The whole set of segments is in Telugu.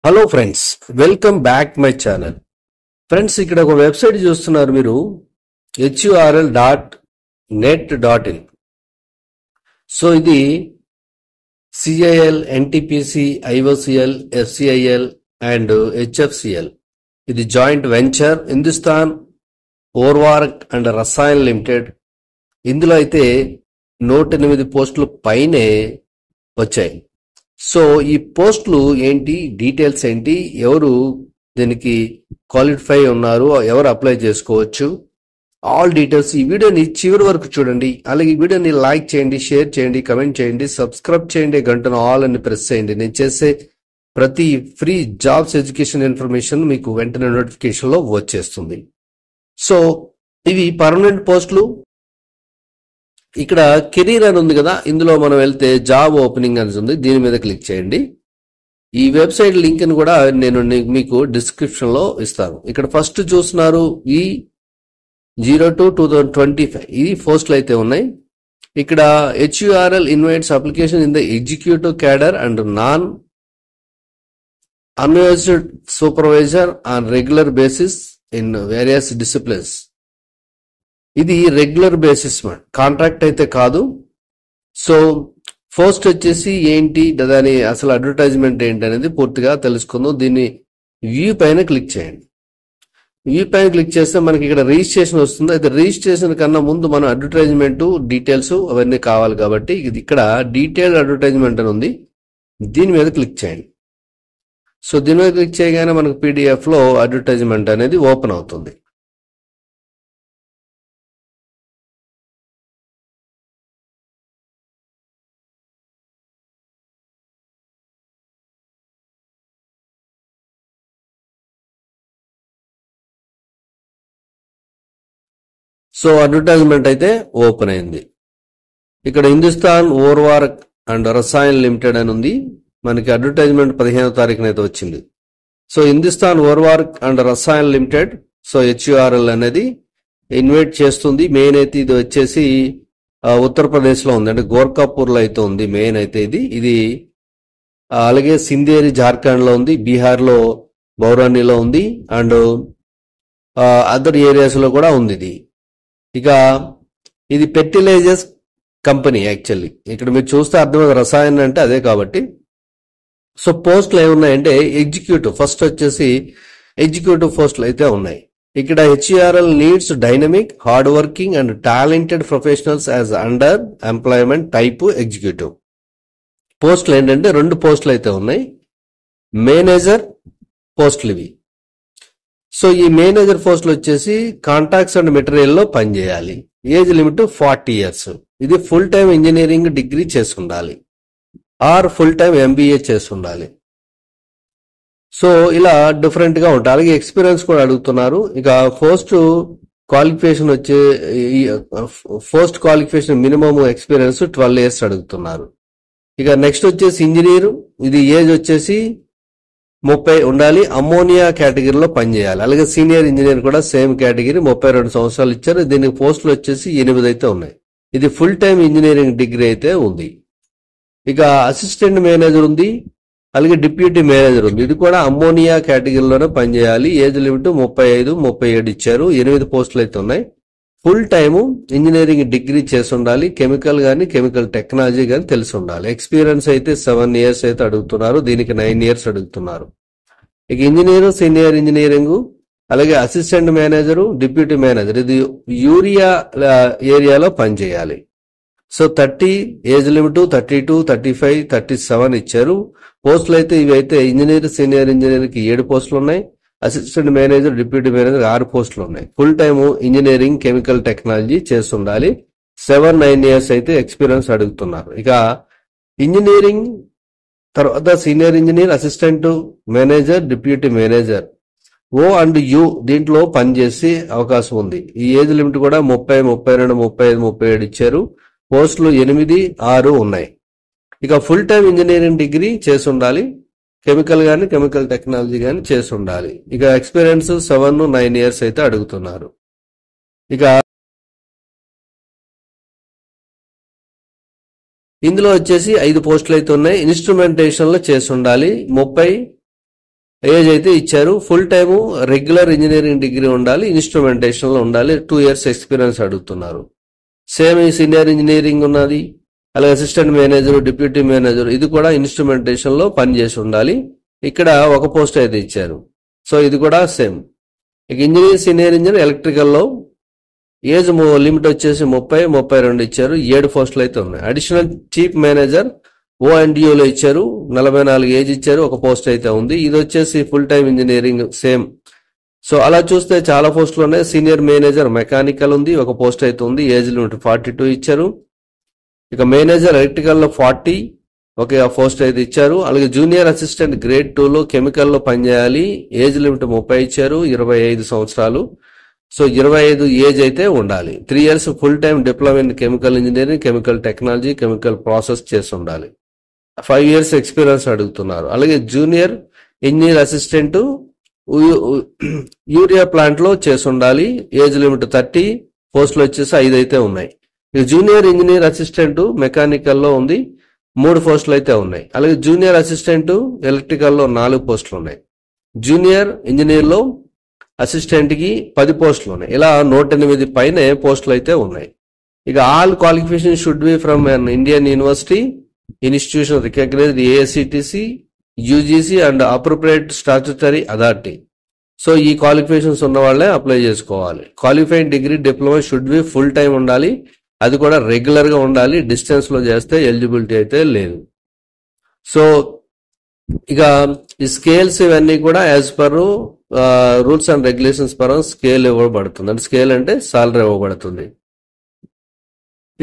Hello friends, welcome back my channel. Friends, ఇక్కడ ఒక వెబ్సైట్ చూస్తున్నారు మీరు, HURL.net.in. సో ఇది CIL, NTPC, IOCL, FCIL and HFCL. ఇది joint venture Hindustan Urvarak and Rasayan limited. ఇందులో అయితే 108 పోస్టులు పైనే వచ్చాయి. సో ఈ పోస్టులు ఏంటి, డీటెయిల్స్ ఏంటి, ఎవరు దీనికి క్వాలిఫై ఉన్నారు, ఎవరు అప్లై చేసుకోవచ్చు, ఆల్ డీటెయిల్స్ ఈ వీడియోని చివరి వరకు చూడండి. అలాగే ఈ వీడియోని లైక్ చేయండి, షేర్ చేయండి, కమెంట్ చేయండి, సబ్స్క్రైబ్ చేయండి, గంటను ఆల్ అని ప్రెస్ చేయండి. నేను చేసే ప్రతి ఫ్రీ జాబ్స్ ఎడ్యుకేషన్ ఇన్ఫర్మేషన్ మీకు వెంటనే నోటిఫికేషన్ లో వచ్చేస్తుంది. సో ఇవి పర్మనెంట్ పోస్టులు. ఇక్కడ కెరీర్ అని ఉంది కదా, ఇందులో మనం వెళ్తే జాబ్ ఓపెనింగ్ అని ఉంది, దీని మీద క్లిక్ చేయండి. ఈ వెబ్సైట్ లింక్ ని కూడా నేను మీకు డిస్క్రిప్షన్ లో ఇస్తాను. ఇక్కడ ఫస్ట్ చూస్తున్నారు E02-2025 ఇది పోస్టులు అయితే ఉన్నాయి. ఇక్కడ HURL invites application in the executive cadre and non unused supervisor on regular basis in various disciplines. ఇది రెగ్యులర్ బేసిస్ కాంట్రాక్ట్ అయితే కాదు. సో పోస్ట్ వచ్చేసి ఏంటి, దాని అసలు అడ్వర్టైజ్మెంట్ ఏంటి అనేది పూర్తిగా తెలుసుకుందాం. దీన్ని వ్యూ పైన క్లిక్ చేయండి. వ్యూ పైన క్లిక్ చేస్తే మనకి ఇక్కడ రిజిస్ట్రేషన్ వస్తుంది. అయితే రిజిస్ట్రేషన్ కన్నా ముందు మనం అడ్వర్టైజ్మెంట్ డీటెయిల్స్ అవన్నీ కావాలి కాబట్టి ఇది ఇక్కడ డీటెయిల్డ్ అడ్వర్టైజ్మెంట్ అని ఉంది, దీని మీద క్లిక్ చేయండి. సో దీని మీద క్లిక్ చేయగానే మనకు PDF లో అడ్వర్టైజ్మెంట్ అనేది ఓపెన్ అవుతుంది. సో అడ్వర్టైజ్మెంట్ అయితే ఓపెన్ అయింది. ఇక్కడ హిందుస్థాన్ ఓర్వార్క్ అండ్ రసాయన్ లిమిటెడ్ అని ఉంది. మనకి అడ్వర్టైజ్మెంట్ 15వ తారీఖున అయితే వచ్చింది. So Hindustan Urvarak and Rasayan limited, so HURL అనేది ఇన్వైట్ చేస్తుంది. మెయిన్ అయితే ఇది వచ్చేసి ఉత్తరప్రదేశ్ లో ఉంది, అంటే గోర్ఖాపూర్ లో అయితే ఉంది మెయిన్ అయితే ఇది. అలాగే సింధేరి జార్ఖండ్ లో ఉంది, బీహార్ లో బౌరానీలో ఉంది, అండ్ అదర్ ఏరియాస్ లో కూడా ఉంది ఇది. ఇక ఇది ఫెర్టిలైజర్స్ కంపెనీ. యాక్చువల్లీ ఇక్కడ మీరు చూస్తే అర్థమైంది, రసాయన అంటే అదే కాబట్టి. సో పోస్టులు ఏమున్నాయంటే ఎగ్జిక్యూటివ్, ఫస్ట్ వచ్చేసి ఎగ్జిక్యూటివ్ పోస్టులు అయితే ఉన్నాయి. ఇక్కడ HURL needs dynamic, hard working and talented professionals as under employment type executive. పోస్టులు ఏంటంటే 2 పోస్టులు అయితే ఉన్నాయి. మేనేజర్ పోస్టులు ఇవి. సో ఈ మేనేజర్ పోస్టులు వచ్చేసి కాంట్రాక్ట్స్ అండ్ మెటీరియల్ లో పనిచేయాలి. Age limit 40 years. ఇది ఫుల్ టైమ్ ఇంజనీరింగ్ డిగ్రీ చేసి ఉండాలి ఆర్ ఫుల్ టైమ్ MBA చేసి ఉండాలి. సో ఇలా డిఫరెంట్ గా ఉంటాయి. అలాగే ఎక్స్పీరియన్స్ కూడా అడుగుతున్నారు. ఇక post qualification minimum experience 12 years అడుగుతున్నారు. ఇక నెక్స్ట్ వచ్చేసి ఇంజనీర్, ఇది ఏజ్ వచ్చేసి 30 ఉండాలి, అమ్మోనియా కేటగిరీలో పనిచేయాలి. అలాగే సీనియర్ ఇంజనీర్ కూడా సేమ్ కేటగిరీ, 32 సంవత్సరాలు ఇచ్చారు. దీనికి పోస్టులు వచ్చేసి 8 అయితే ఉన్నాయి. ఇది ఫుల్ టైమ్ ఇంజనీరింగ్ డిగ్రీ అయితే ఉంది. ఇక అసిస్టెంట్ మేనేజర్ ఉంది, అలాగే డిప్యూటీ మేనేజర్ ఉంది. ఇది కూడా అమ్మోనియా కేటగిరీలోనే పనిచేయాలి. ఏజ్ లిమిట్ 35, 37 ఇచ్చారు. 8 పోస్టులు అయితే ఉన్నాయి. ఫుల్ టైమ్ ఇంజనీరింగ్ డిగ్రీ చేసి ఉండాలి, కెమికల్ గానీ కెమికల్ టెక్నాలజీ గానీ తెలిసి ఉండాలి. ఎక్స్పీరియన్స్ అయితే 7 years అయితే అడుగుతున్నారు, దీనికి 9 years అడుగుతున్నారు. ఇక ఇంజనీరు, సీనియర్ ఇంజనీరింగ్, అలాగే అసిస్టెంట్ మేనేజరు, డిప్యూటీ మేనేజర్, ఇది యూరియా ఏరియాలో పనిచేయాలి. సో 30 ఏజ్ లిమిట్, 32, 35, 37 ఇచ్చారు. పోస్టులు అయితే ఇవి అయితే ఇంజనీర్, సీనియర్ ఇంజనీర్ కి 7 పోస్టులు ఉన్నాయి. అసిస్టెంట్ మేనేజర్, డిప్యూటీ మేనేజర్ 6 పోస్టులు ఉన్నాయి. Full time engineering chemical technology చేసి ఉండాలి. 7-9 years అయితే ఎక్స్పీరియన్స్ అడుగుతున్నారు. ఇక ఇంజనీరింగ్ తర్వాత senior engineer, assistant manager, deputy manager O and U దీంట్లో పనిచేసే అవకాశం ఉంది. ఈ ఏజ్ లిమిట్ కూడా 30, 32, 35, 37 ఇచ్చారు. పోస్టులు 8, 6 ఉన్నాయి. ఇక ఫుల్ టైమ్ ఇంజనీరింగ్ డిగ్రీ చేసి ఉండాలి, కెమికల్ గానీ కెమికల్ టెక్నాలజీ గానీ చేసి ఉండాలి. ఇక ఎక్స్పీరియన్స్ 7-9 years అయితే అడుగుతున్నారు. ఇక ఇందులో వచ్చేసి 5 పోస్టులు అయితే ఉన్నాయి. ఇన్స్ట్రుమెంటేషన్ లో చేసి ఉండాలి. 30 ఏజ్ అయితే ఇచ్చారు. Full time regular engineering degree ఉండాలి, ఇన్స్ట్రుమెంటేషన్ లో ఉండాలి, 2 years ఎక్స్పీరియన్స్ అడుగుతున్నారు. సేమ్ ఈ సీనియర్ ఇంజనీరింగ్ ఉన్నది, అలాగే అసిస్టెంట్ మేనేజర్, డిప్యూటీ మేనేజర్, ఇది కూడా ఇన్స్ట్రుమెంటేషన్ లో పనిచేసి ఉండాలి. ఇక్కడ ఒక పోస్ట్ అయితే ఇచ్చారు. సో ఇది కూడా సేమ్. ఇక ఇంజనీర్, సీనియర్ ఇంజనీర్ ఎలక్ట్రికల్లో ఏజ్ లిమిట్ వచ్చేసి 30-32 ఇచ్చారు. 7 పోస్టులు అయితే ఉన్నాయి. అడిషనల్ చీఫ్ మేనేజర్ O&Uలో ఇచ్చారు, 44 ఏజ్ ఇచ్చారు, ఒక పోస్ట్ అయితే ఉంది. ఇది వచ్చేసి full time engineering same. So అలా చూస్తే చాలా పోస్టులు ఉన్నాయి. సీనియర్ మేనేజర్ మెకానికల్ ఉంది, ఒక పోస్ట్ అయితే ఉంది, ఏజ్ లిమిట్ 42 ఇచ్చారు. ఇక మేనేజర్ ఎలక్ట్రికల్లో 40, ఒకే పోస్ట్ అయితే ఇచ్చారు. అలాగే జూనియర్ అసిస్టెంట్ గ్రేడ్ 2లో కెమికల్లో పనిచేయాలి, ఏజ్ లిమిట్ 30 ఇచ్చారు, 25 సంవత్సరాలు. సో 25 ఏజ్ అయితే ఉండాలి. 3 years full time diploma in chemical engineering, chemical technology, chemical process చేసి ఉండాలి. 5 years ఎక్స్పీరియన్స్ అడుగుతున్నారు. అలాగే junior engineer assistant urea plant లో చేసి ఉండాలి, ఏజ్ లిమిట్ 30, పోస్టులు వచ్చేసి 5 అయితే ఉన్నాయి. ఇక జూనియర్ ఇంజనీర్ అసిస్టెంట్ మెకానికల్లో ఉంది, 3 పోస్టులు అయితే ఉన్నాయి. అలాగే జూనియర్ అసిస్టెంట్ ఎలక్ట్రికల్లో 4 పోస్టులు ఉన్నాయి. జూనియర్ ఇంజనీర్ లో అసిస్టెంట్ కి 10 పోస్టులు ఉన్నాయి. ఇలా 108 పైనే పోస్టులు అయితే ఉన్నాయి. ఇక all qualification should be from an Indian university, institution recognised AICTC, UGC and appropriate statutory authority. So ఈ క్వాలిఫికేషన్స్ ఉన్న వాళ్ళే అప్లై చేసుకోవాలి. Qualified degree diploma should be full time ఉండాలి, అది కూడా రెగ్యులర్ గా ఉండాలి. డిస్టెన్స్ లో చేస్తే ఎలిజిబిలిటీ అయితే లేదు. సో ఇక ఈ స్కేల్స్ ఇవన్నీ కూడా as per rules and regulations పరం స్కేల్ ఇవ్వబడుతుంది. అంటే స్కేల్ అంటే సాలరీ ఇవ్వబడుతుంది.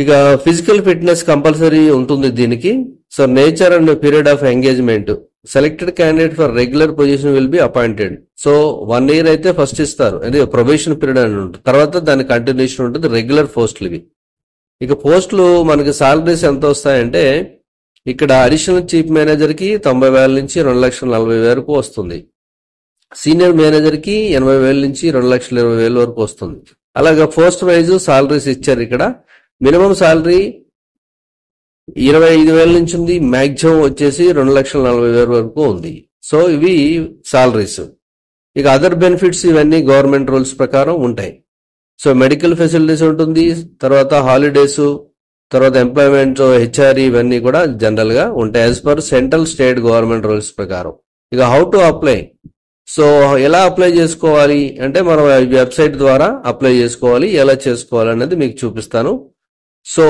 ఇక ఫిజికల్ ఫిట్నెస్ కంపల్సరీ ఉంటుంది దీనికి. So nature and period of engagement, selected candidate for regular position will be appointed. So 1 year అయితే ఫస్ట్ ఇస్తారు, అది ప్రొబేషన్ పీరియడ్ అని ఉంటుంది. తర్వాత దాని కంటిన్యూషన్ ఉంటుంది, రెగ్యులర్ పోస్టులు ఇవి. ఇక పోస్టులు మనకి సాలరీస్ ఎంత వస్తాయంటే, ఇక్కడ అడిషనల్ చీఫ్ మేనేజర్ కి 90,000 నుంచి 2,40,000 వరకు వస్తుంది. సీనియర్ మేనేజర్ కి 80,000 నుంచి 2,20,000 వరకు వస్తుంది. అలాగే పోస్ట్ వైజ్ సాలరీస్ ఇచ్చారు. ఇక్కడ మినిమం సాలరీ 25,000 నుంచి ఉంది, మాక్సిమం వచ్చేసి 2,40,000 వరకు ఉంది. సో ఇవి సాలరీస్. ఇక అదర్ బెనిఫిట్స్ ఇవన్నీ గవర్నమెంట్ రూల్స్ ప్రకారం ఉంటాయి. సో మెడికల్ ఫెసిలిటీస్ ఉంటుంది, తర్వాత హాలిడేస్, తర్వాత ఎంప్లాయ్మెంట్, HRE ఇవన్నీ కూడా జనరల్ గా ఉంటాయి as per central state government rules ప్రకారం. ఇక హౌ టు అప్లై, సో ఎలా అప్లై చేసుకోవాలి అంటే మనం వెబ్సైట్ ద్వారా అప్లై చేసుకోవాలి. ఎలా చేసుకోవాలి అనేది మీకు చూపిస్తాను. సో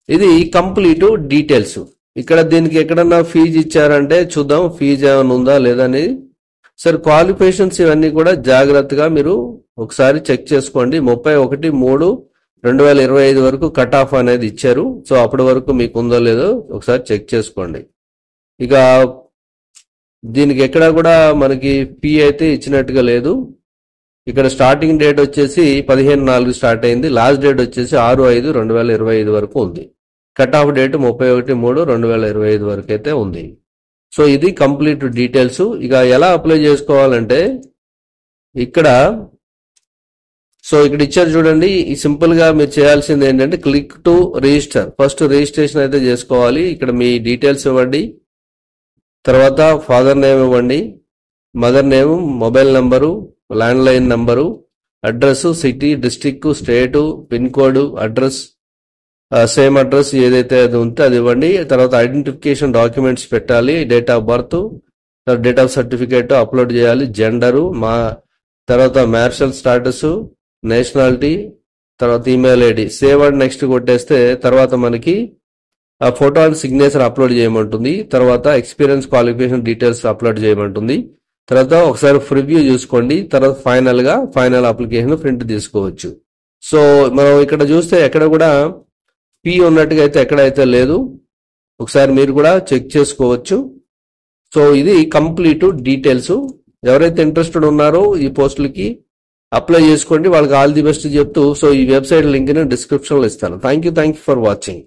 ఇది కంప్లీట్ డీటెయిల్స్. ఇక్కడ దీనికి ఎక్కడన్నా ఫీజు ఇచ్చారంటే చూద్దాం, ఫీజు ఏమైనా ఉందా లేదా అనేది. సార్ క్వాలిఫికేషన్స్ ఇవన్నీ కూడా జాగ్రత్తగా మీరు ఒకసారి చెక్ చేసుకోండి. 31/3/2025 వరకు కట్ ఆఫ్ అనేది ఇచ్చారు. సో అప్పటి వరకు మీకు ఉందో లేదో ఒకసారి చెక్ చేసుకోండి. ఇక దీనికి ఎక్కడ కూడా మనకి ఫీ అయితే ఇచ్చినట్టుగా లేదు. ఇక్కడ స్టార్టింగ్ డేట్ వచ్చేసి 15/4 స్టార్ట్ అయింది, లాస్ట్ డేట్ వచ్చేసి 6/5/2025 వరకు ఉంది. కట్ ఆఫ్ డేట్ 31/3/2025 వరకు అయితే ఉంది. సో ఇది కంప్లీట్ డీటెయిల్స్. ఇక ఎలా అప్లై చేసుకోవాలంటే ఇక్కడ ఇచ్చారు చూడండి. ఈ సింపుల్ గా మీరు చేయాల్సింది ఏంటంటే click to register. First registration అయితే చేసుకోవాలి. ఇక్కడ మీ డీటెయిల్స్ ఇవ్వండి, తర్వాత ఫాదర్ నేమ్ ఇవ్వండి, mother name, mobile number, landline number, address, city, district, state, pin code, address, same address ఏదైతే అది ఉంటే అది ఇవ్వండి. తర్వాత ఐడెంటిఫికేషన్ డాక్యుమెంట్స్ పెట్టాలి, date of birth, date of certificate upload చేయాలి, జెండరు, తర్వాత మ్యారిటల్ స్టాటస్, నేషనాలిటీ, తర్వాత email ID, save and next కొట్టేస్తే తర్వాత మనకి ఆ ఫోటో అండ్ సిగ్నేచర్ అప్లోడ్ చేయమంటుంది. తర్వాత ఎక్స్పీరియన్స్, క్వాలిఫికేషన్ డీటెయిల్స్ అప్లోడ్ చేయమంటుంది. తర్వాత ఒకసారి ప్రివ్యూ చూసుకోండి. తర్వాత ఫైనల్ అప్లికేషన్ ప్రింట్ తీసుకోవచ్చు. సో మనం ఇక్కడ చూస్తే ఎక్కడ కూడా ఫీ ఉన్నట్టుగా అయితే ఎక్కడైతే లేదు. ఒకసారి మీరు కూడా చెక్ చేసుకోవచ్చు. సో ఇది కంప్లీట్ డీటెయిల్స్. ఎవరైతే ఇంట్రెస్టెడ్ ఉన్నారో ఈ పోస్టులకి అప్లై చేసుకోండి. వాళ్ళకి ఆల్ ది బెస్ట్ చెప్తూ సో ఈ వెబ్సైట్ లింక్ ని డిస్క్రిప్షన్ లో ఇస్తాను. Thank you for watching.